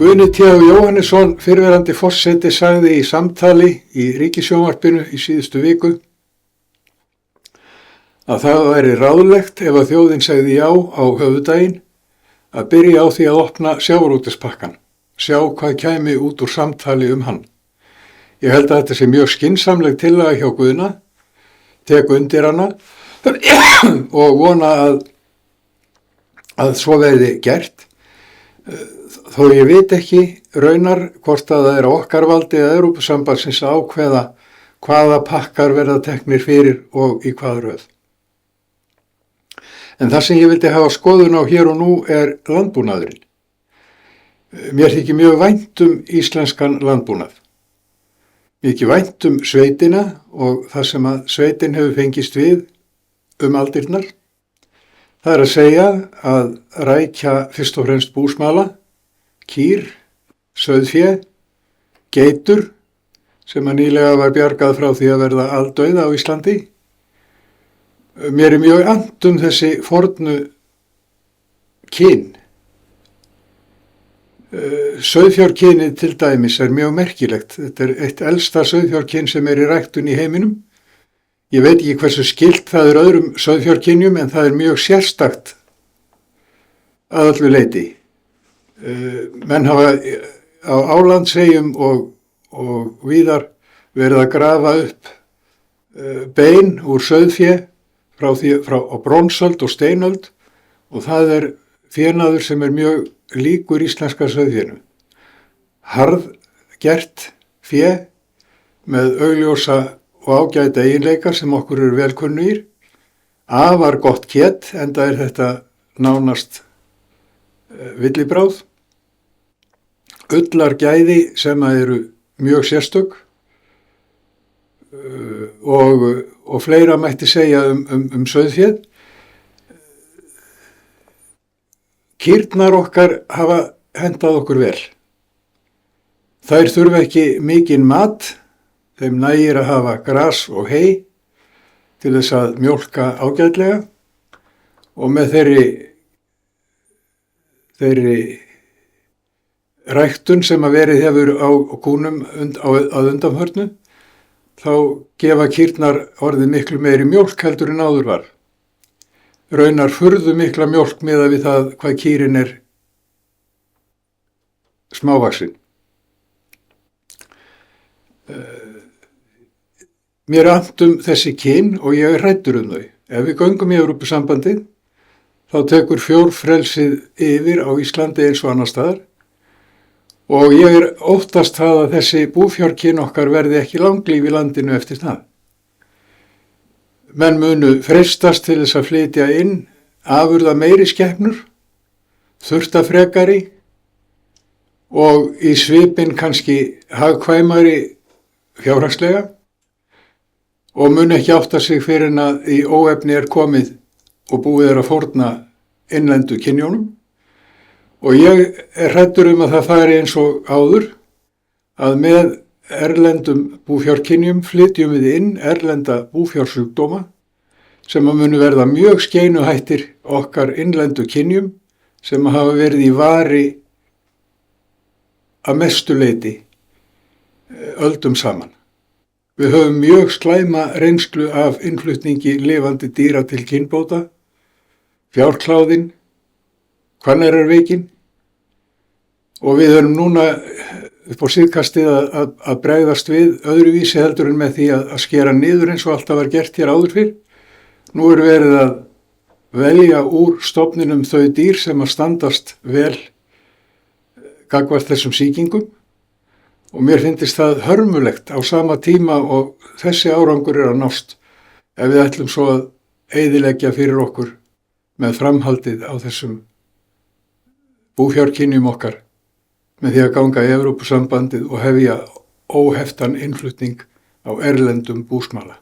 Guðni T. Jóhannesson, fyrrverandi forseti, sagði í samtali í Ríkissjónvarpinu í síðustu viku að það væri ráðlegt ef að þjóðin segði já á höfuðdaginn að byrja á því að opna sjávarútvegspakkann, sjá hvað kæmi út úr samtali hann. Ég held að þetta sé mjög skynsamleg tillaga hjá Guðna, tek undir hana og vona að svo verði gert. Þó ég veit ekki raunar hvort að það er á okkar valdi að Evrópusambandsins að ákveða hvaða pakkar verða teknir fyrir og í hvaða röð. En það sem ég vildi hafa skoðun á hér og nú er landbúnaðurinn. Mér þykir mjög vænt íslenskan landbúnað. Mikið vænt sveitina og það sem að sveitin hefur fengist við aldirnar. Það er að segja að rækja fyrst og fremst búsmala, kýr, sauðfé, geitur sem að nýlega var bjargað frá því að verða aldauð á Íslandi. Mér er mjög annt þessi fornu kyn. Sauðfjárkynið til dæmis er mjög merkilegt. Þetta er eitt elsta sauðfjárkyn sem er í ræktun í heiminum. Ég veit ekki hversu skylt það er öðrum sauðfjárkynjum en það er mjög sérstakt að öllu leyti. Menn hafa á álandseyjum og víðar verið að grafa upp bein úr sauðfé frá bronsöld og steinöld og það er fénaður sem er mjög líkur íslenska sauðfénu. Harðgert fé með augljósa og ágæta eiginleikar sem okkur eru vel kunnugir. Afar gott kjöt, enda er þetta nánast villibráð. Ullargæði sem eru mjög sérstök og fleira mætti segja sauðféð. Kýrnar okkar hafa hentað okkur vel. Þær þurfa ekki mikinn mat, þeim nægir að hafa gras og hey til þess að mjólka ágætlega og með þeirri ræktun sem að verið hefur á kúnum að undanförnu, þá gefa kýrnar orðið miklu meiri mjólk heldur en áður var. Raunar furðu mikla mjólk miðað við það hvað kýrin er smávaxin. Mér er annt þessi kyn og ég er hræddur þau. Ef við göngum í Evrópusambandið, þá tekur fjórfrelsið yfir á Íslandi eins og annar staðar og ég er óttast það að þessi búfjárkyn okkar verði ekki langlíf í landinu eftir það. Menn munu freistast til þess að flytja inn afurða meiri skepnur, þurftafrekari og í svipinn kannski hagkvæmari fjárhagslega og mun ekki átta sig fyrir en að í óefni er komið og búið að fórna innlendu kynjónum. Og ég er hræddur að það fari eins og áður að með erlendum búfjárkynjum flytjum við inn erlenda búfjársjúkdóma sem að munu verða mjög skeinuhættir okkar innlendu kynjum sem að hafa verið í vari að mestu leyti öldum saman. Við höfum mjög slæma reynslu af innflutningi lifandi dýra til kynbóta, fjárkláðin, Hvanneyrarveikin og við erum núna upp á síðkastið að bregðast við öðruvísi heldur en með því að skera niður eins og alltaf var gert hér áður fyrr. Nú er verið að velja úr stofninum þau dýr sem að standast vel gagnvart þessum sýkingum og mér finnst það hörmulegt á sama tíma og þessi árangur er að nást ef við ætlum svo að eyðileggja fyrir okkur með framhaldið á þessum búfjárkynjum okkar með því að ganga í Evrópusambandið og hefja óheftan innflutning á erlendum búsmala.